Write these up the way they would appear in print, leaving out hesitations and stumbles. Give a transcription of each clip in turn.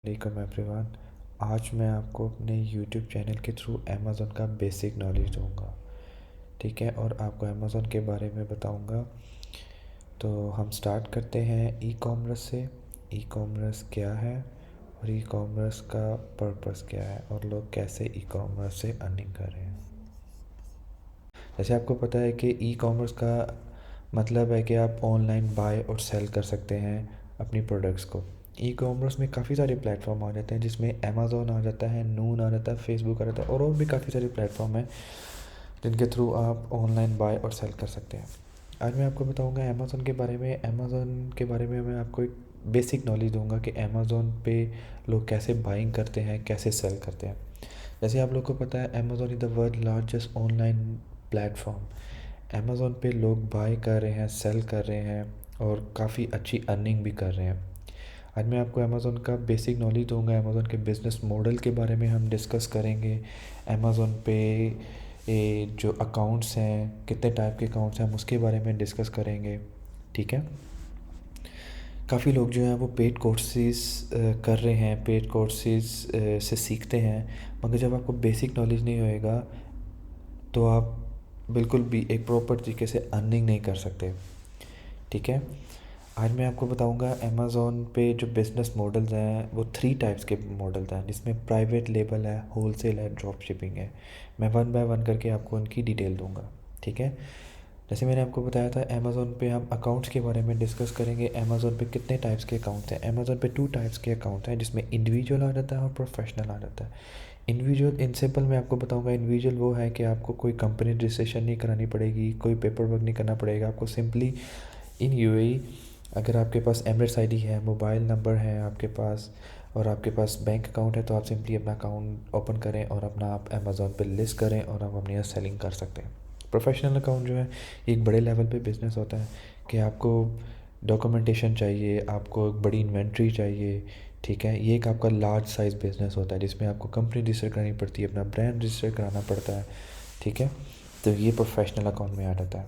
वालेकुम एवरीवन। आज मैं आपको अपने यूट्यूब चैनल के थ्रू अमेज़न का बेसिक नॉलेज दूंगा, ठीक है, और आपको अमेज़न के बारे में बताऊंगा। तो हम स्टार्ट करते हैं ई कॉमर्स से। ई कॉमर्स क्या है और ई कॉमर्स का पर्पस क्या है और लोग कैसे ई कॉमर्स से अर्निंग कर रहे हैं। जैसे आपको पता है कि ई कॉमर्स का मतलब है कि आप ऑनलाइन बाय और सेल कर सकते हैं अपनी प्रोडक्ट्स को। ई कॉमर्स में काफ़ी सारे प्लेटफॉर्म आ जाते हैं, जिसमें अमेज़ोन आ जाता है, नून आ जाता है, फेसबुक आ जाता है और भी काफ़ी सारे प्लेटफॉर्म हैं जिनके थ्रू आप ऑनलाइन बाय और सेल कर सकते हैं। आज मैं आपको बताऊंगा अमेज़ोन के बारे में। अमेज़ोन के बारे में मैं आपको एक बेसिक नॉलेज दूंगा कि अमेज़ोन पे लोग कैसे बाइंग करते हैं, कैसे सेल करते हैं। जैसे आप लोग को पता है Amazon is the world largest online platform. Amazon पे लोग बाय कर रहे हैं, सेल कर रहे हैं और काफ़ी अच्छी अर्निंग भी कर रहे हैं। आज मैं आपको अमेज़ोन का बेसिक नॉलेज दूंगा। अमेज़ोन के बिज़नेस मॉडल के बारे में हम डिस्कस करेंगे। अमेज़ोन पे जो अकाउंट्स हैं, कितने टाइप के अकाउंट्स हैं, हम उसके बारे में डिस्कस करेंगे, ठीक है। काफ़ी लोग जो हैं वो पेड कोर्सेज़ कर रहे हैं, पेड कोर्सेज़ से सीखते हैं, मगर जब आपको बेसिक नॉलेज नहीं होएगा तो आप बिल्कुल भी एक प्रॉपर तरीके से अर्निंग नहीं कर सकते, ठीक है। आज मैं आपको बताऊंगा अमेज़ोन पे जो बिज़नेस मॉडल्स हैं वो 3 टाइप्स के मॉडल्स हैं, जिसमें प्राइवेट लेबल है, होलसेल है, ड्रॉप शिपिंग है। मैं वन बाय वन करके आपको उनकी डिटेल दूंगा, ठीक है। जैसे मैंने आपको बताया था अमेज़ोन पे हम अकाउंट्स के बारे में डिस्कस करेंगे। अमेज़ोन पे कितने टाइप्स के अकाउंट्स हैं। अमेज़ोन पे 2 टाइप्स के अकाउंट हैं, जिसमें इंडिविजुअल आ जाता है और प्रोफेशनल आ जाता है। इंडिविजुअल इन सिंपल मैं आपको बताऊंगा, इंडिविजुअल वो है कि आपको कोई कंपनी रजिस्ट्रेशन नहीं करानी पड़ेगी, कोई पेपर वर्क नहीं करना पड़ेगा। आपको सिंपली इन यूएई अगर आपके पास एमिरेट्स आईडी है, मोबाइल नंबर है आपके पास और आपके पास बैंक अकाउंट है, तो आप सिंपली अपना अकाउंट ओपन करें और अपना आप अमेज़ोन पे लिस्ट करें और आप अपनी सेलिंग कर सकते हैं। प्रोफेशनल अकाउंट जो है एक बड़े लेवल पे बिज़नेस होता है कि आपको डॉक्यूमेंटेशन चाहिए, आपको एक बड़ी इन्वेंट्री चाहिए, ठीक है। ये एक आपका लार्ज साइज़ बिज़नेस होता है जिसमें आपको कंपनी रजिस्टर करनी पड़ती है, अपना ब्रांड रजिस्टर कराना पड़ता है, ठीक है। तो ये प्रोफेशनल अकाउंट में आ जाता है।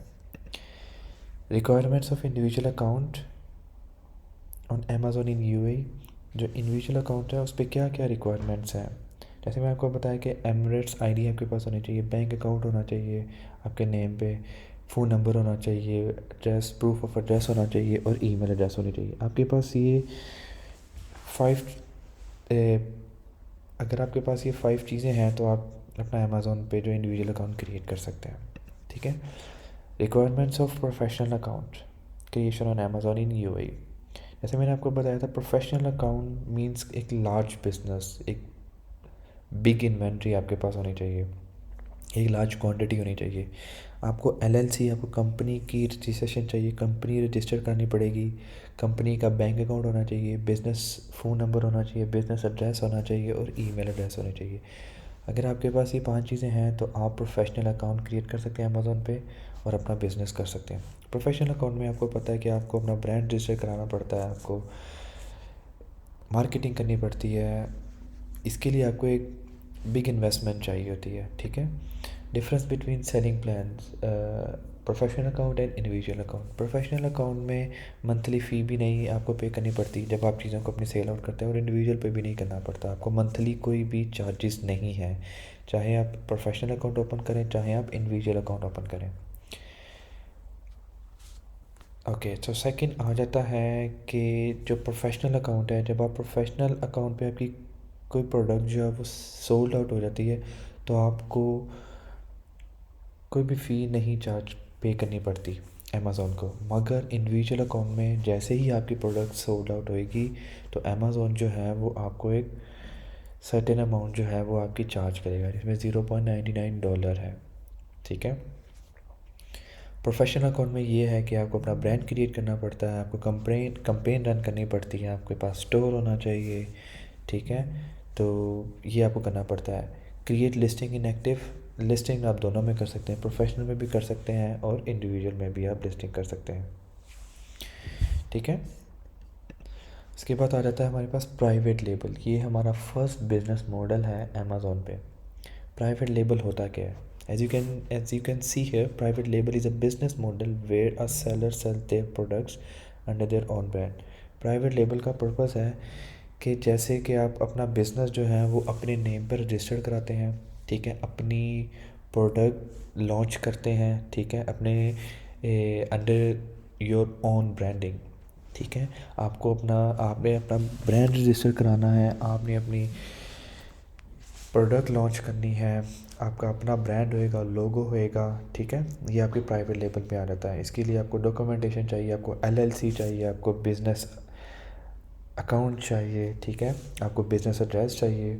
Requirements of individual account on Amazon in UAE. जो इंडिविजुअल अकाउंट है उस पर क्या क्या रिक्वायरमेंट्स हैं। जैसे मैं आपको बताया कि एमिरेट्स आईडी आपके पास होनी चाहिए, बैंक अकाउंट होना चाहिए आपके नेम पे, फ़ोन नंबर होना चाहिए, एड्रेस, प्रूफ ऑफ एड्रेस होना चाहिए और ईमेल एड्रेस होनी चाहिए। आपके पास ये 5 अगर आपके पास ये 5 चीज़ें हैं तो आप अपना अमेज़ोन पे जो इंडिविजुअल अकाउंट क्रिएट कर सकते हैं, ठीक है। Requirements of professional account creation on Amazon in UAE. जैसे मैंने आपको बताया था प्रोफेशनल अकाउंट मींस एक लार्ज बिजनेस, एक बिग इन्वेंट्री आपके पास होनी चाहिए, एक लार्ज क्वांटिटी होनी चाहिए। आपको एलएलसी, आपको कंपनी की रजिस्ट्रेशन चाहिए, कंपनी रजिस्टर करनी पड़ेगी, कंपनी का बैंक अकाउंट होना चाहिए, बिज़नेस फ़ोन नंबर होना चाहिए, बिज़नेस एड्रेस होना चाहिए और ईमेल एड्रेस होना चाहिए। अगर आपके पास ये 5 चीज़ें हैं तो आप प्रोफेशनल अकाउंट क्रिएट कर सकते हैं अमेज़ोन पे और अपना बिज़नेस कर सकते हैं। प्रोफेशनल अकाउंट में आपको पता है कि आपको अपना ब्रांड रजिस्टर कराना पड़ता है, आपको मार्केटिंग करनी पड़ती है, इसके लिए आपको एक बिग इन्वेस्टमेंट चाहिए होती है, ठीक है। Difference between selling plans, professional account and individual account. Professional account में मंथली फ़ी भी नहीं आपको पे करनी पड़ती जब आप चीज़ों को अपनी सेल आउट करते हैं, और इंडिविजुअल पे भी नहीं करना पड़ता आपको मंथली, कोई भी चार्जेस नहीं है, चाहे आप प्रोफेशनल अकाउंट ओपन करें चाहे आप इंडिविजुअल अकाउंट ओपन करें। ओके, तो सेकंड आ जाता है कि जो प्रोफेशनल अकाउंट है, जब आप प्रोफेशनल अकाउंट पे आपकी कोई प्रोडक्ट जो है वो सोल्ड आउट हो जाती है तो आपको कोई भी फ़ी नहीं चार्ज पे करनी पड़ती अमेज़ोन को। मगर इंडिविजुअल अकाउंट में जैसे ही आपकी प्रोडक्ट सोल्ड आउट होएगी तो अमेज़ोन जो है वो आपको एक सर्टेन अमाउंट जो है वो आपकी चार्ज करेगा, जिसमें $0.99 है, ठीक है। प्रोफेशनल अकाउंट में ये है कि आपको अपना ब्रांड क्रिएट करना पड़ता है, आपको कंपेन रन करनी पड़ती है, आपके पास स्टोर होना चाहिए, ठीक है। तो ये आपको करना पड़ता है। क्रिएट लिस्टिंग इन एक्टिव। लिस्टिंग आप दोनों में कर सकते हैं, प्रोफेशनल में भी कर सकते हैं और इंडिविजुअल में भी आप लिस्टिंग कर सकते हैं, ठीक है। इसके बाद आ जाता है हमारे पास प्राइवेट लेबल। ये हमारा फर्स्ट बिजनेस मॉडल है अमेज़ोन पे। प्राइवेट लेबल होता क्या है? As you can see here, private label is a business model where a seller sells their products under their own brand. Private label का purpose है कि जैसे कि आप अपना बिज़नेस जो है वो अपने नेम पर रजिस्टर कराते हैं, ठीक है, अपनी प्रोडक्ट लॉन्च करते हैं, ठीक है, अपने अंडर योर ओन ब्रांडिंग, ठीक है। आपने अपना ब्रांड रजिस्टर कराना है, आपने अपनी प्रोडक्ट लॉन्च करनी है, आपका अपना ब्रांड होएगा, लोगो होएगा, ठीक है। ये आपके प्राइवेट लेबल पे आ जाता है। इसके लिए आपको डॉक्यूमेंटेशन चाहिए, आपको एलएलसी चाहिए, आपको बिज़नेस अकाउंट चाहिए, ठीक है, आपको बिज़नेस एड्रेस चाहिए।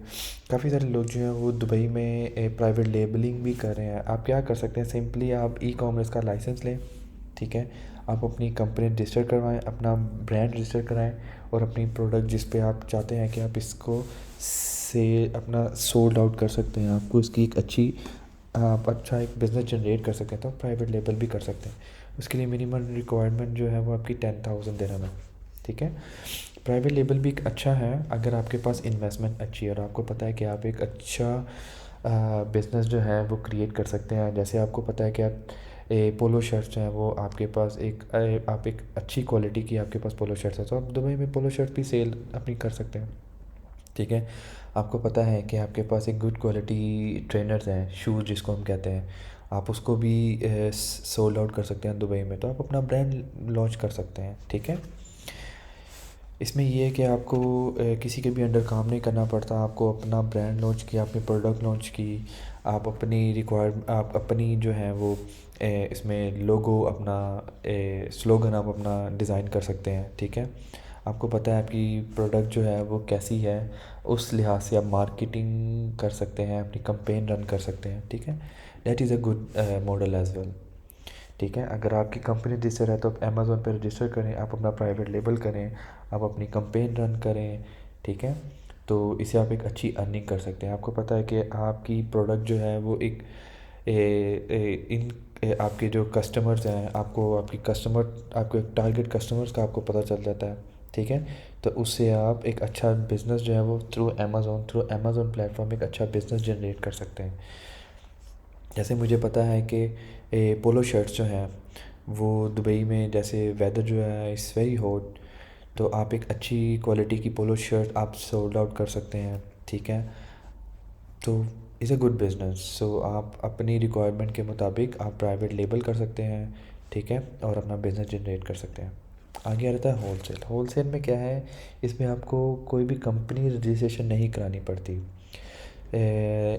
काफ़ी सारे लोग जो हैं वो दुबई में प्राइवेट लेबलिंग भी कर रहे हैं। आप क्या कर सकते हैं, सिंपली आप ई कॉमर्स का लाइसेंस लें, ठीक है, आप अपनी कंपनी रजिस्टर करवाएं, अपना ब्रांड रजिस्टर कराएं और अपनी प्रोडक्ट जिस पे आप चाहते हैं कि आप इसको से अपना सोल्ड आउट कर सकते हैं, आपको इसकी एक अच्छी आप अच्छा एक बिज़नेस जनरेट कर सकते हैं, तो प्राइवेट लेबल भी कर सकते हैं। उसके लिए मिनिमम रिक्वायरमेंट जो है वो आपकी 10,000 दिरहम है, ठीक है। प्राइवेट लेबल भी एक अच्छा है अगर आपके पास इन्वेस्टमेंट अच्छी है और आपको पता है कि आप एक अच्छा बिज़नेस जो है वो क्रिएट कर सकते हैं। जैसे आपको पता है कि आप पोलो शर्ट्स हैं वो आपके पास आप एक अच्छी क्वालिटी की आपके पास पोलो शर्ट्स है, तो आप दुबई में पोलो शर्ट भी सेल अपनी कर सकते हैं, ठीक है। आपको पता है कि आपके पास एक गुड क्वालिटी ट्रेनर्स हैं, शूज़ जिसको हम कहते हैं, आप उसको भी सोल्ड आउट कर सकते हैं दुबई में, तो आप अपना ब्रांड लॉन्च कर सकते हैं, ठीक है। इसमें ये है कि आपको किसी के भी अंडर काम नहीं करना पड़ता। आपको अपना ब्रांड लॉन्च किया, अपनी प्रोडक्ट लॉन्च की, आप अपनी जो है वो इसमें लोगो अपना स्लोगन आप अपना डिज़ाइन कर सकते हैं, ठीक है। आपको पता है आपकी प्रोडक्ट जो है वो कैसी है, उस लिहाज से आप मार्केटिंग कर सकते हैं, अपनी कंपेन रन कर सकते हैं, ठीक है। That is a good model as well, ठीक है। अगर आपकी कंपनी रजिस्टर है तो आप अमेज़ोन पे रजिस्टर करें, आप अपना प्राइवेट लेबल करें, आप अपनी कंपेन रन करें, ठीक है। तो इसे आप एक अच्छी अर्निंग कर सकते हैं। आपको पता है कि आपकी प्रोडक्ट जो है वो एक ए, ए, इन आपके जो कस्टमर्स हैं, आपको एक टारगेट कस्टमर्स का आपको पता चल जाता है, ठीक है। तो उससे आप एक अच्छा बिज़नेस जो है वो थ्रू अमेज़ोन प्लेटफॉर्म एक अच्छा बिज़नेस जनरेट कर सकते हैं। जैसे मुझे पता है कि पोलो शर्ट्स जो हैं वो दुबई में जैसे वेदर जो है इज़ वेरी हॉट, तो आप एक अच्छी क्वालिटी की पोलो शर्ट आप सोल्ड आउट कर सकते हैं, ठीक है। तो इज़ अ गुड बिज़नेस। सो आप अपनी रिक्वायरमेंट के मुताबिक आप प्राइवेट लेबल कर सकते हैं, ठीक है, और अपना बिज़नेस जनरेट कर सकते हैं। आगे आ जाता है होलसेल। होलसेल में क्या है, इसमें आपको कोई भी कंपनी रजिस्ट्रेशन नहीं करानी पड़ती।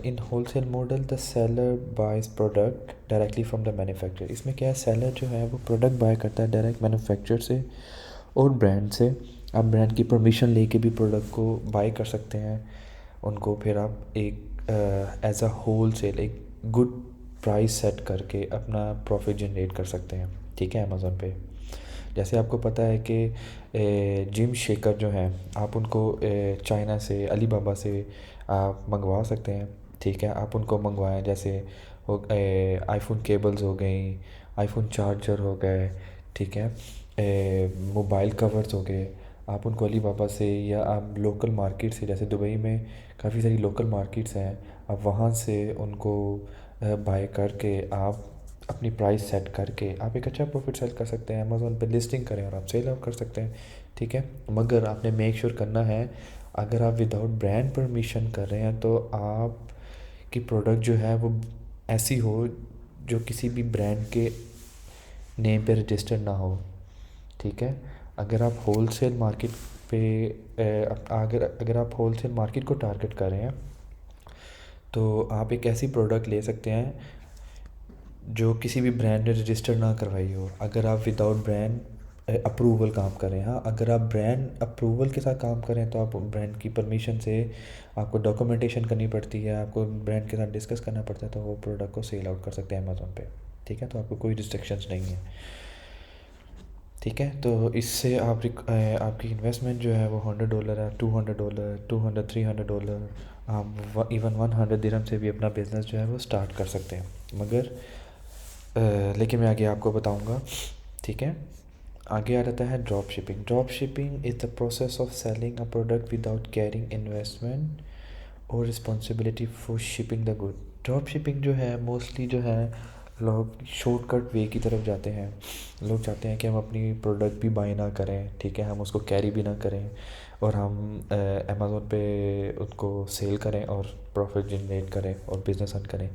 In wholesale model the seller buys product directly from the manufacturer. इसमें क्या है, सेलर जो है वो प्रोडक्ट बाय करता है डायरेक्ट मैन्युफैक्चरर से और ब्रांड से। आप ब्रांड की परमिशन लेके भी प्रोडक्ट को बाय कर सकते हैं उनको, फिर आप एक एज अ होल सेल एक गुड प्राइस सेट करके अपना प्रॉफिट जनरेट कर सकते हैं, ठीक है, अमेज़ोन पे। जैसे आपको पता है कि जिम शेकर जो हैं आप उनको चाइना से, अली बाबा से आप मंगवा सकते हैं, ठीक है। आप उनको मंगवाएं, जैसे आईफोन केबल्स हो गई, आईफोन चार्जर हो गए, ठीक है, मोबाइल कवर्स हो गए, आप उनको अली बाबा से या आप लोकल मार्केट से, जैसे दुबई में काफ़ी सारी लोकल मार्केट्स हैं, आप वहाँ से उनको बाय करके आप अपनी प्राइस सेट करके आप एक अच्छा प्रॉफिट सेल कर सकते हैं। अमेज़ोन पे लिस्टिंग करें और आप सेल आउट कर सकते हैं, ठीक है। मगर आपने मेक श्योर करना है, अगर आप विदाउट ब्रांड परमिशन कर रहे हैं तो आप की प्रोडक्ट जो है वो ऐसी हो जो किसी भी ब्रांड के नेम पे रजिस्टर्ड ना हो, ठीक है। अगर आप होलसेल मार्केट पे अगर आप होलसेल मार्केट को टारगेट कर रहे हैं तो आप एक ऐसी प्रोडक्ट ले सकते हैं जो किसी भी ब्रांड ने रजिस्टर ना करवाई हो। अगर आप विदाउट ब्रांड अप्रूवल काम करें, हाँ, अगर आप ब्रांड अप्रूवल के साथ काम करें तो आप ब्रांड की परमिशन से आपको डॉक्यूमेंटेशन करनी पड़ती है, आपको ब्रांड के साथ डिस्कस करना पड़ता है, तो वो प्रोडक्ट को सेल आउट कर सकते हैं अमेज़ोन पे, ठीक है। तो आपको कोई रिस्ट्रिक्शंस नहीं है, ठीक है। तो इससे आपकी इन्वेस्टमेंट जो है वो $100 है, $200, 200, $300, आप इवन 100 दिरहम से भी अपना बिज़नेस जो है वो स्टार्ट कर सकते हैं। मगर लेकिन मैं आगे आपको बताऊंगा, ठीक है। आगे आ जाता है drop shipping. Drop shipping is the process of selling a product without carrying investment और responsibility for shipping the good. Drop shipping जो है मोस्टली जो है लोग शॉर्टकट वे की तरफ जाते हैं। लोग चाहते हैं कि हम अपनी प्रोडक्ट भी बाय ना करें, ठीक है, हम उसको कैरी भी ना करें और हम अमेज़ोन पे उसको सेल करें और प्रॉफिट जनरेट करें और बिज़नेस अर्न करें।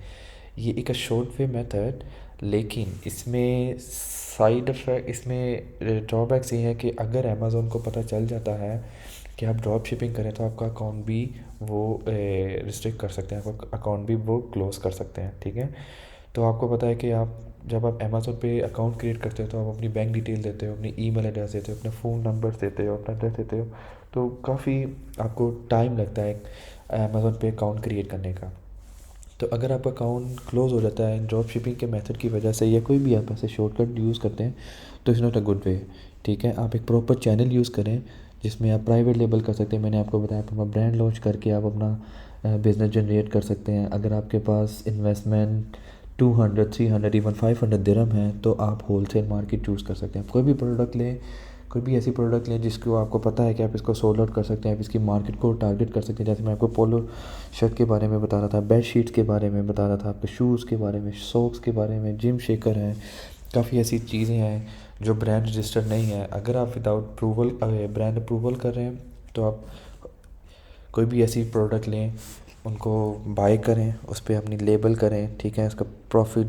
ये एक शॉर्ट वे मेथड, लेकिन इसमें साइड इफ़ेक्ट, इसमें ड्रॉबैक्स ये है कि अगर अमेज़ोन को पता चल जाता है कि आप ड्रॉप शिपिंग करें तो आपका अकाउंट भी वो रिस्ट्रिक्ट कर सकते हैं, आपका अकाउंट भी वो क्लोज़ कर सकते हैं, ठीक है। तो आपको पता है कि आप जब आप अमेज़ोन पे अकाउंट क्रिएट करते हो तो आप अपनी बैंक डिटेल देते हो, अपनी ईमेल एड्रेस देते हो, अपने फ़ोन नंबर देते हो, अपना एड्रेस देते हो, तो काफ़ी आपको टाइम लगता है अमेज़ोन पे अकाउंट क्रिएट करने का। तो अगर आपका अकाउंट क्लोज़ हो जाता है ड्रॉप शिपिंग के मेथड की वजह से या कोई भी आप ऐसे शॉर्टकट यूज़ करते हैं, तो is not a good way, ठीक है। आप एक प्रॉपर चैनल यूज़ करें जिसमें आप प्राइवेट लेबल कर सकते हैं। मैंने आपको बताया, आप अपना ब्रांड लॉन्च करके आप अपना बिज़नेस जनरेट कर सकते हैं। अगर आपके पास इन्वेस्टमेंट 200, 300, इवन 500 दिरहम है तो आप होलसेल मार्केट चूज़ कर सकते हैं। आप कोई भी प्रोडक्ट लें, कोई भी ऐसी प्रोडक्ट लें जिसको आपको पता है कि आप इसको सोल्ड आउट कर सकते हैं, आप इसकी मार्केट को टारगेट कर सकते हैं। जैसे मैं आपको पोलो शर्ट के बारे में बता रहा था, बेड शीट्स के बारे में बता रहा था, आपके शूज़ के बारे में, सॉक्स के बारे में, जिम शेकर हैं, काफ़ी ऐसी चीज़ें हैं जो ब्रांड रजिस्टर्ड नहीं है। अगर आप विदाउट अप्रूवल ब्रांड अप्रूवल कर रहे हैं तो आप कोई भी ऐसी प्रोडक्ट लें, उनको बाय करें, उस पर अपनी लेबल करें, ठीक है, उसका प्रॉफिट,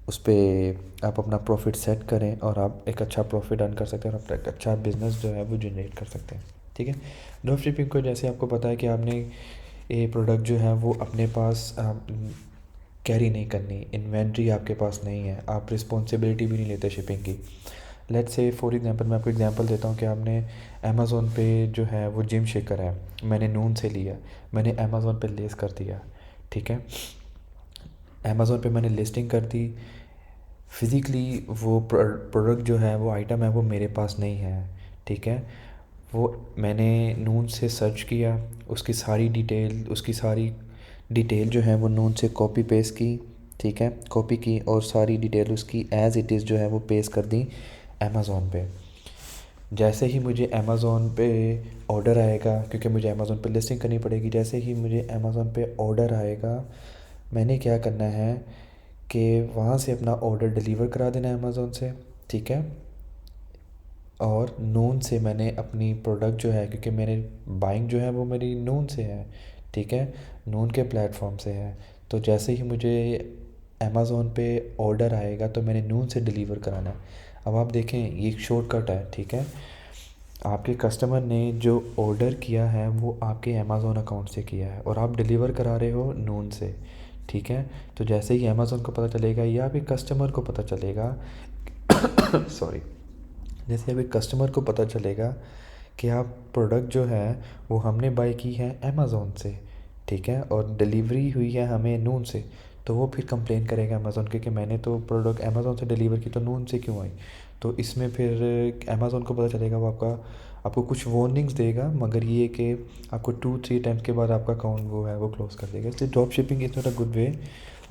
उस पर आप अपना प्रॉफिट सेट करें और आप एक अच्छा प्रॉफिट अर्न कर सकते हैं और अपना एक अच्छा बिजनेस जो है वो जनरेट कर सकते हैं, ठीक है। ड्रॉप शिपिंग को जैसे आपको पता है कि आपने ये प्रोडक्ट जो है वो अपने पास कैरी नहीं करनी, इन्वेंट्री आपके पास नहीं है, आप रिस्पॉन्सिबिलिटी भी नहीं लेते शिपिंग की। लेट्स से फॉर एग्जांपल मैं आपको एग्जांपल देता हूँ कि आपने अमेज़ोन पे जो है वो जिम शेकर है, मैंने नून से लिया, मैंने अमेज़ोन पे लेस कर दिया, ठीक है। अमेज़ोन पे मैंने लिस्टिंग कर दी, फिज़िकली वो प्रोडक्ट जो है वो आइटम है वो मेरे पास नहीं है, ठीक है। वो मैंने नून से सर्च किया, उसकी सारी डिटेल जो है वो नून से कॉपी पेस्ट की, ठीक है, कॉपी की और सारी डिटेल उसकी एज़ इट इज़ जो है वो पेस्ट कर दी अमेज़ोन पे। जैसे ही मुझे अमेज़ोन पे ऑर्डर आएगा, क्योंकि मुझे अमेज़ोन पे लिस्टिंग करनी पड़ेगी, जैसे ही मुझे अमेज़ोन पे ऑर्डर आएगा, मैंने क्या करना है कि वहाँ से अपना ऑर्डर डिलीवर करा देना है अमेज़ोन से, ठीक है। और नून से मैंने अपनी प्रोडक्ट जो है, क्योंकि मेरे बाइंग जो है वो मेरी नून से है, ठीक है, नून के प्लेटफॉर्म से है। तो जैसे ही मुझे अमेज़ोन पे ऑर्डर आएगा तो मैंने नून से डिलीवर कराना है। अब आप देखें ये एक शॉर्टकट है, ठीक है। आपके कस्टमर ने जो ऑर्डर किया है वो आपके अमेज़ोन अकाउंट से किया है और आप डिलीवर करा रहे हो नून से, ठीक है। तो जैसे ही अमेज़ोन को पता चलेगा या आपके कस्टमर को पता चलेगा सॉरी, जैसे अभी कस्टमर को पता चलेगा कि आप प्रोडक्ट जो है वो हमने बाय की है अमेज़ोन से, ठीक है, और डिलीवरी हुई है हमें नून से, तो वो फिर कंप्लेन करेगा अमेज़ोन के कि मैंने तो प्रोडक्ट अमेज़ोन से डिलीवर की तो नून से क्यों आई। तो इसमें फिर अमेज़ोन को पता चलेगा, वो आपको कुछ वार्निंग्स देगा, मगर ये कि आपको 2-3 टाइम्स के बाद आपका अकाउंट वो है वो क्लोज़ कर देगा। इसलिए drop shipping is not a good way.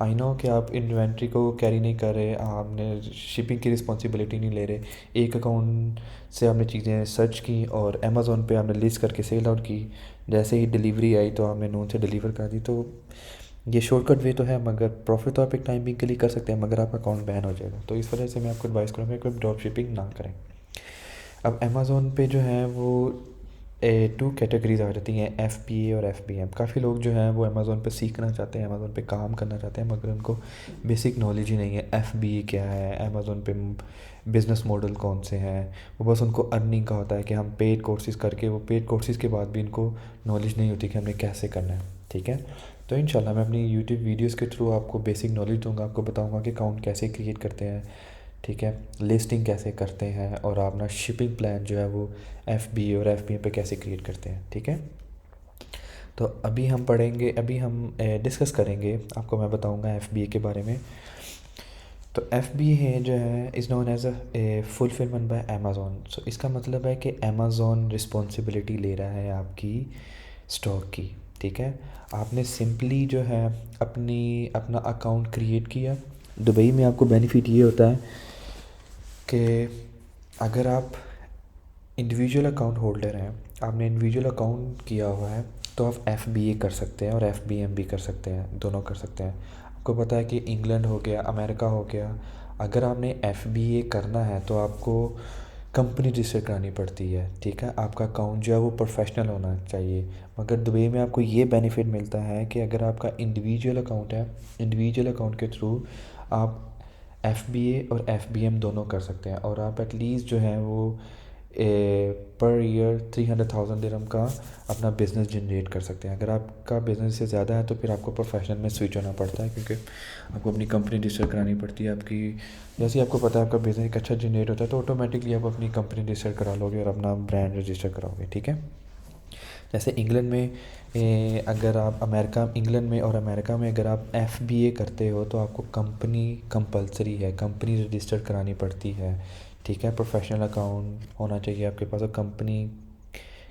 I know कि आप इन्वेंट्री को कैरी नहीं कर रहे, आपने शिपिंग की रिस्पॉन्सिबिलिटी नहीं ले रहे, एक अकाउंट से आपने चीज़ें सर्च की और अमेज़ोन पे आपने लिस्ट करके सेल आउट की, जैसे ही डिलीवरी आई तो आपने नून से डिलीवर कर दी। तो ये शॉर्टकट वे तो है, मगर प्रॉफिट तो आप एक टाइमिंग के लिए कर सकते हैं, मगर आपका अकाउंट बैन हो जाएगा। तो इस वजह से मैं आपको एडवाइस करूँगा कि ड्रॉप शिपिंग ना करें। अब अमेज़ोन पे जो है वो 2 कैटेगरीज आ जाती हैं, FBA और FBM। काफ़ी लोग जो हैं वो अमेज़ोन पे सीखना चाहते हैं, अमेज़ोन पे काम करना चाहते हैं, मगर उनको बेसिक नॉलेज ही नहीं है FBA क्या है, अमेज़ोन पे बिज़नेस मॉडल कौन से हैं। वो बस उनको अर्निंग का होता है कि हम पेड कोर्सेज़ करके, वो पेड कोर्सेज़ के बाद भी इनको नॉलेज नहीं होती कि हमने कैसे करना है, ठीक है। तो इंशाल्लाह मैं अपनी यूट्यूब वीडियोज़ के थ्रू आपको बेसिक नॉलेज दूँगा, आपको बताऊँगा कि अकाउंट कैसे क्रिएट करते हैं, ठीक है, लिस्टिंग कैसे करते हैं और आप अपना शिपिंग प्लान जो है वो FBA और FBM पे कैसे क्रिएट करते हैं, ठीक है। तो अभी हम डिस्कस करेंगे, आपको मैं बताऊंगा FBA के बारे में। तो FBA है जो है is known as a fulfillment by Amazon. So इसका मतलब है कि अमेज़ोन रिस्पॉन्सिबिलिटी ले रहा है आपकी स्टॉक की, ठीक है। आपने सिंपली जो है अपना अकाउंट क्रिएट किया। दुबई में आपको बेनिफिट ये होता है कि अगर आप इंडिविजुअल अकाउंट होल्डर हैं, आपने इंडिविजुअल अकाउंट किया हुआ है, तो आप FBA कर सकते हैं और FBM भी कर सकते हैं, दोनों कर सकते हैं। आपको पता है कि इंग्लैंड हो गया, अमेरिका हो गया, अगर आपने FBA करना है तो आपको कंपनी रजिस्टर करानी पड़ती है, ठीक है। आपका अकाउंट जो है वो प्रोफेशनल होना चाहिए। मगर दुबई में आपको ये बेनिफिट मिलता है कि अगर आपका इंडिविजुअल अकाउंट है, इंडिविजुअल अकाउंट के थ्रू आप FBA और FBM दोनों कर सकते हैं, और आप एटलीस्ट जो है वो पर ईयर 300,000 दिरहम का अपना बिज़नेस जनरेट कर सकते हैं। अगर आपका बिज़नेस से ज़्यादा है तो फिर आपको प्रोफेशनल में स्विच होना पड़ता है, क्योंकि आपको अपनी कंपनी रजिस्टर करानी पड़ती है। आपकी जैसे ही आपको पता है आपका बिज़नेस एक अच्छा जनरेट होता है तो ऑटोमेटिकली आप अपनी कंपनी रजिस्टर करा लोगे और अपना ब्रांड रजिस्टर कराओगे, ठीक है। जैसे इंग्लैंड में अगर आप इंग्लैंड में और अमेरिका में अगर आप FBA करते हो तो आपको कंपनी कंपलसरी है, कंपनी रजिस्टर करानी पड़ती है, ठीक है। प्रोफेशनल अकाउंट होना चाहिए आपके पास, और कंपनी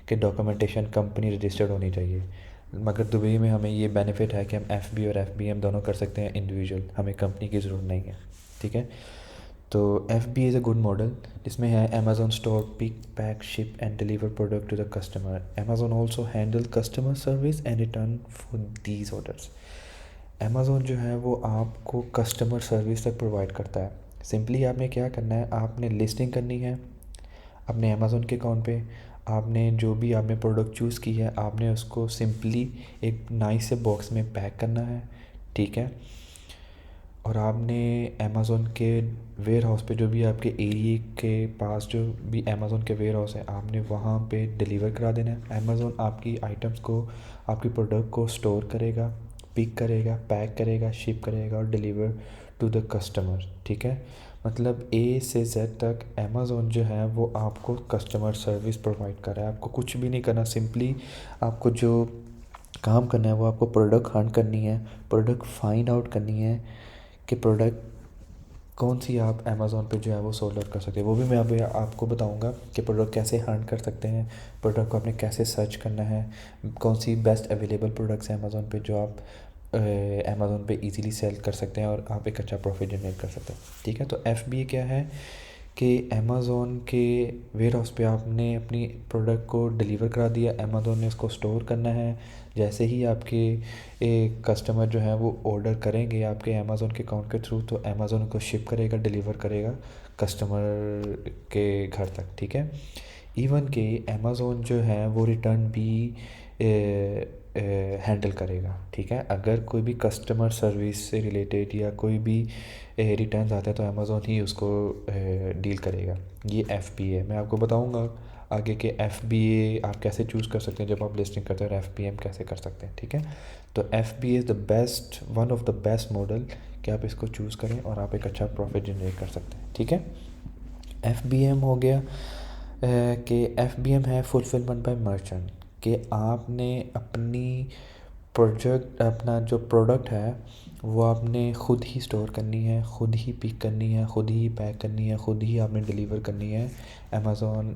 के डॉक्यूमेंटेशन कंपनी रजिस्टर्ड होनी चाहिए। मगर दुबई में हमें ये बेनिफिट है कि हम FBA और FBM दोनों कर सकते हैं इंडिविजुअल, हमें कंपनी की ज़रूरत नहीं है, ठीक है। तो FBA is a good model. इसमें है Amazon store, pick pack ship and deliver product to the customer. Amazon also handle customer service and return for these orders. Amazon जो है वो आपको कस्टमर सर्विस तक प्रोवाइड करता है। सिंपली आपने क्या करना है, आपने लिस्टिंग करनी है अपने अमेज़ॉन के अकाउंट पे। आपने जो भी आपने प्रोडक्ट चूज़ की है आपने उसको सिंपली एक नाइस से बॉक्स में पैक करना है, ठीक है। और आपने अमेज़ॉन के वेयर हाउस पे, जो भी आपके एरिए के पास जो भी अमेज़ॉन के वेयर हाउस है, आपने वहाँ पे डिलीवर करा देना है। अमेज़ॉन आपकी आइटम्स को, आपकी प्रोडक्ट को स्टोर करेगा, पिक करेगा, पैक करेगा, शिप करेगा और डिलीवर टू द कस्टमर, ठीक है। मतलब A से Z तक अमेज़ॉन जो है वो आपको कस्टमर सर्विस प्रोवाइड कर रहा है। आपको कुछ भी नहीं करना, सिंपली आपको जो काम करना है वो आपको प्रोडक्ट हंट करनी है, प्रोडक्ट फाइंड आउट करनी है कि प्रोडक्ट कौन सी आप अमेज़ॉन पे जो है वो सोल्ड आउट कर सकते हैं। वो भी मैं अभी आपको बताऊंगा कि प्रोडक्ट कैसे हंट कर सकते हैं, प्रोडक्ट को आपने कैसे सर्च करना है, कौन सी बेस्ट अवेलेबल प्रोडक्ट्स हैं अमेज़ॉन पे जो आप अमेज़ॉन पे इजीली सेल कर सकते हैं और आप एक अच्छा प्रॉफिट जनरेट कर सकते हैं, ठीक है। तो FBA क्या है कि अमेज़ॉन के वेयर हाउस पे आपने अपनी प्रोडक्ट को डिलीवर करा दिया, अमेज़ॉन ने उसको स्टोर करना है। जैसे ही आपके एक कस्टमर जो है वो ऑर्डर करेंगे आपके अमेज़ॉन के अकाउंट के थ्रू, तो अमेज़ॉन को शिप करेगा, डिलीवर करेगा कस्टमर के घर तक, ठीक है। इवन के अमेज़ॉन जो है वो रिटर्न भी हैंडल करेगा, ठीक है। अगर कोई भी कस्टमर सर्विस से रिलेटेड या कोई भी रिटर्न आता है तो अमेज़ॉन ही उसको डील करेगा। ये FBA मैं आपको बताऊंगा आगे के FBA आप कैसे चूज़ कर सकते हैं जब आप लिस्टिंग करते हैं, और FBM कैसे कर सकते हैं, ठीक है। तो FBA is the best, one of the best model कि आप इसको चूज़ करें और आप एक अच्छा प्रॉफिट जनरेट कर सकते हैं, ठीक है। FBM हो गया कि FBM है फुलफिलमेंट बाय मर्चेंट, कि आपने अपनी प्रोजेक्ट अपना जो प्रोडक्ट है वो आपने ख़ुद ही स्टोर करनी है, ख़ुद ही पिक करनी है, ख़ुद ही पैक करनी है, ख़ुद ही आपने डिलीवर करनी है Amazon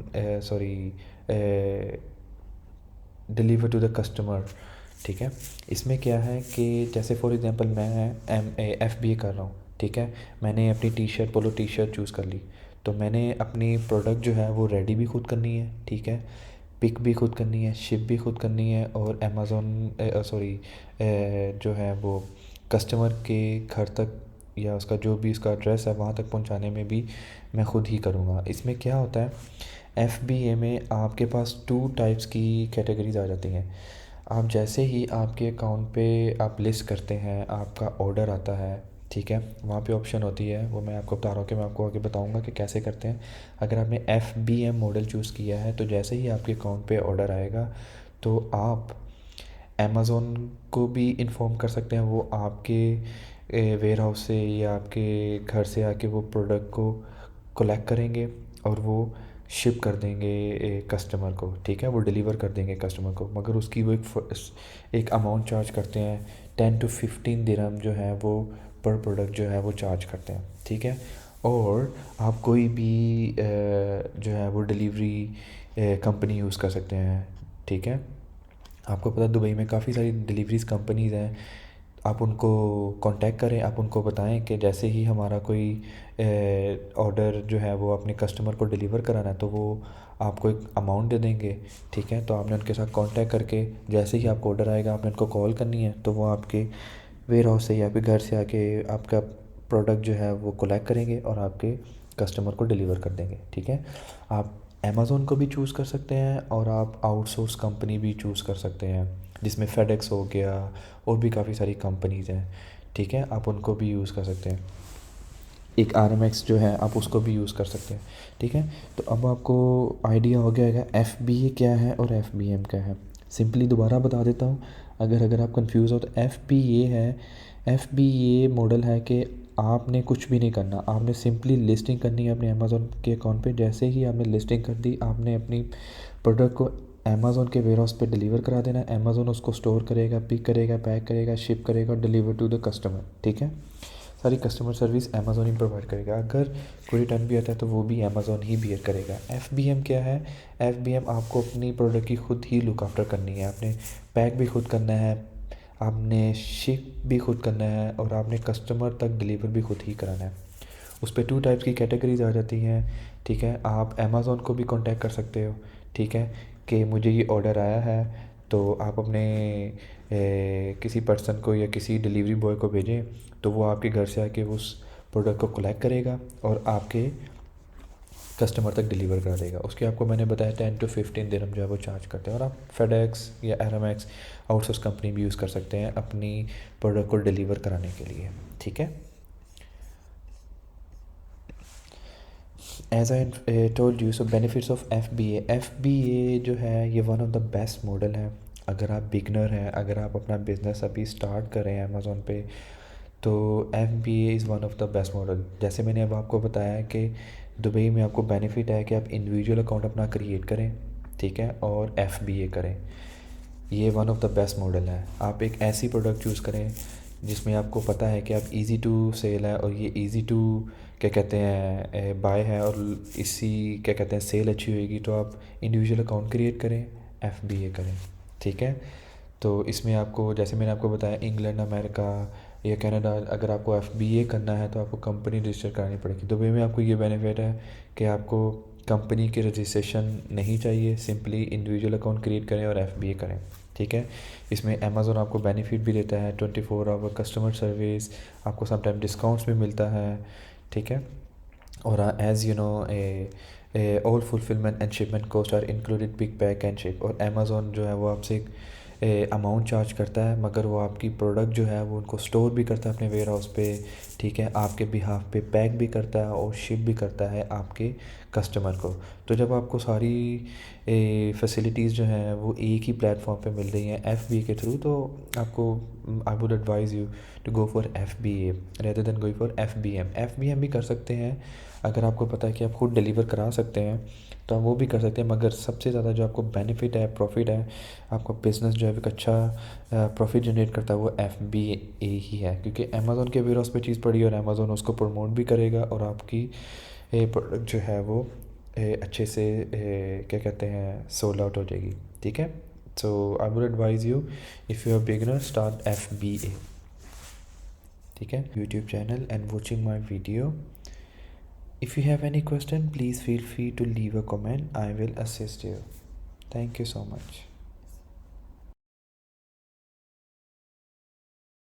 deliver to the customer, ठीक है। इसमें क्या है कि जैसे फॉर एग्जांपल मैं FBA कर रहा हूँ, ठीक है। मैंने अपनी पोलो टी शर्ट चूज़ कर ली, तो मैंने अपनी प्रोडक्ट जो है वो रेडी भी खुद करनी है, ठीक है। पिक भी खुद करनी है, शिप भी खुद करनी है, और अमेज़ॉन जो है वो कस्टमर के घर तक या उसका जो भी उसका एड्रेस है वहाँ तक पहुँचाने में भी मैं ख़ुद ही करूँगा। इसमें क्या होता है, FBA में आपके पास 2 टाइप्स की कैटेगरीज आ जाती हैं। आप जैसे ही आपके अकाउंट पे आप लिस्ट करते हैं, आपका ऑर्डर आता है, ठीक है, वहाँ पे ऑप्शन होती है, वो मैं आपको बता रहा हूँ कि मैं आपको आगे बताऊँगा कि कैसे करते हैं। अगर आपने FBM मॉडल चूज़ किया है तो जैसे ही आपके अकाउंट पे ऑर्डर आएगा तो आप अमेज़ॉन को भी इन्फॉर्म कर सकते हैं, वो आपके वेयर हाउस से या आपके घर से आके वो प्रोडक्ट को कलेक्ट करेंगे और वो शिप कर देंगे कस्टमर को, ठीक है, वो डिलीवर कर देंगे कस्टमर को। मगर उसकी वो एक अमाउंट चार्ज करते हैं, 10 to 15 दिरहम जो है वो पर प्रोडक्ट जो है वो चार्ज करते हैं, ठीक है। और आप कोई भी जो है वो डिलीवरी कंपनी यूज़ कर सकते हैं, ठीक है। आपको पता है दुबई में काफ़ी सारी डिलीवरीज कंपनीज़ हैं, आप उनको कांटेक्ट करें, आप उनको बताएं कि जैसे ही हमारा कोई ऑर्डर जो है वो अपने कस्टमर को डिलीवर कराना है तो वो आपको एक अमाउंट दे देंगे, ठीक है। तो आपने उनके साथ कांटेक्ट करके जैसे ही आपको ऑर्डर आएगा आपने उनको कॉल करनी है, तो वो आपके वेयर हाउस से या आपके घर से आके आपका प्रोडक्ट जो है वो कलेक्ट करेंगे और आपके कस्टमर को डिलीवर कर देंगे, ठीक है। आप अमेज़ोन को भी चूज़ कर सकते हैं और आप आउटसोर्स कंपनी भी चूज़ कर सकते हैं, जिसमें फेडेक्स हो गया और भी काफ़ी सारी कंपनीज़ हैं, ठीक है। आप उनको भी यूज़ कर सकते हैं। एक RMX जो है आप उसको भी यूज़ कर सकते हैं, ठीक है। तो अब आपको आइडिया हो गया होगा FBA क्या है और FBM क्या है। सिंपली दोबारा बता देता हूँ, अगर आप कंफ्यूज हो तो FBA है, FBA मॉडल है कि आपने कुछ भी नहीं करना, आपने सिंपली लिस्टिंग करनी है अपने अमेज़ोन के अकाउंट पे। जैसे ही आपने लिस्टिंग कर दी, आपने अपनी प्रोडक्ट को अमेज़ोन के वेयर हाउस पे डिलीवर करा देना है। अमेज़ोन उसको स्टोर करेगा, पिक करेगा, पैक करेगा, शिप करेगा और डिलीवर टू द कस्टमर, ठीक है। सारी कस्टमर सर्विस अमेज़ोन ही प्रोवाइड करेगा। अगर कोई रिटर्न भी आता है तो वो भी अमेज़ोन ही बियर करेगा। FBM क्या है? FBM आपको अपनी प्रोडक्ट की खुद ही लुक आफ्टर करनी है। आपने पैक भी खुद करना है, आपने शिप भी खुद करना है और आपने कस्टमर तक डिलीवर भी खुद ही कराना है। उस पर 2 टाइप्स की कैटेगरीज आ जाती हैं, ठीक है। आप अमेज़ोन को भी कांटेक्ट कर सकते हो, ठीक है, कि मुझे ये ऑर्डर आया है, तो आप अपने किसी पर्सन को या किसी डिलीवरी बॉय को भेजें, तो वो आपके घर से आके उस प्रोडक्ट को कलेक्ट करेगा और आपके कस्टमर तक डिलीवर करा देगा। उसके आपको मैंने बताया 10 to 15 दिरहम जो है वो चार्ज करते हैं। और आप फेडेक्स या RMX आउटसोर्स कंपनी भी यूज़ कर सकते हैं अपनी प्रोडक्ट को डिलीवर कराने के लिए, ठीक है। As I told you, so benefits of FBA जो है ये one of the best model है। अगर आप बिगनर हैं, अगर आप अपना बिज़नेस अभी स्टार्ट कर रहे हैं अमेज़ोन पे, तो FBA is one of the best model. जैसे मैंने अब आपको बताया कि दुबई में आपको बेनिफिट है कि आप इंडिविजुअल अकाउंट अपना क्रिएट करें, ठीक है, और FBA करें। ये one of the best model है। आप एक ऐसी प्रोडक्ट चूज़ करें जिसमें आपको पता है कि आप इजी टू सेल है और ये इजी टू क्या कहते हैं बाय है, और इसी क्या कहते हैं सेल अच्छी होएगी, तो आप इंडिविजुअल अकाउंट क्रिएट करें, FBA करें, ठीक है। तो इसमें आपको, जैसे मैंने आपको बताया, इंग्लैंड, अमेरिका या कनाडा, अगर आपको FBA करना है तो आपको कंपनी रजिस्टर करानी पड़ेगी। दुबई में आपको ये बेनिफिट है कि आपको कंपनी की रजिस्ट्रेशन नहीं चाहिए, सिंपली इंडिविजुअल अकाउंट क्रिएट करें और FBA करें, ठीक है। इसमें अमेज़ोन आपको बेनिफिट भी देता है, 24 आवर कस्टमर सर्विस, आपको समटाइम डिस्काउंट्स भी मिलता है, ठीक है। और as you know all fulfilment and shipment cost are included pick pack and ship. और अमेज़ोन जो है वो आपसे एक अमाउंट चार्ज करता है, मगर वो आपकी प्रोडक्ट जो है वो उनको स्टोर भी करता है अपने वेयर हाउस पे, ठीक है, आपके बिहाफ पे पैक भी करता है और शिप भी करता है आपके कस्टमर को। तो जब आपको सारी फैसिलिटीज़ जो हैं वो एक ही प्लेटफॉर्म पे मिल रही हैं FBA के थ्रू, तो आपको I would advise you to go for FBA rather than going for FBM भी कर सकते हैं। अगर आपको पता है कि आप खुद डिलीवर करा सकते हैं तो आप वो भी कर सकते हैं, मगर सबसे ज़्यादा जो आपको बेनिफिट है, प्रॉफिट है, आपका बिज़नेस जो है एक अच्छा प्रॉफिट जनरेट करता है, वो FBA ही है। क्योंकि अमेज़ोन के वेयर हाउस पे चीज़ पड़ी और अमेज़ोन उसको प्रमोट भी करेगा और आपकी प्रोडक्ट जो है वो अच्छे से क्या कहते हैं सोल्ड आउट हो जाएगी, ठीक है। So I would advise you, if you are beginner, start FBA, ठीक है। YouTube channel and watching my video. If you have any question, please feel free to leave a comment. I will assist you. Thank you so much.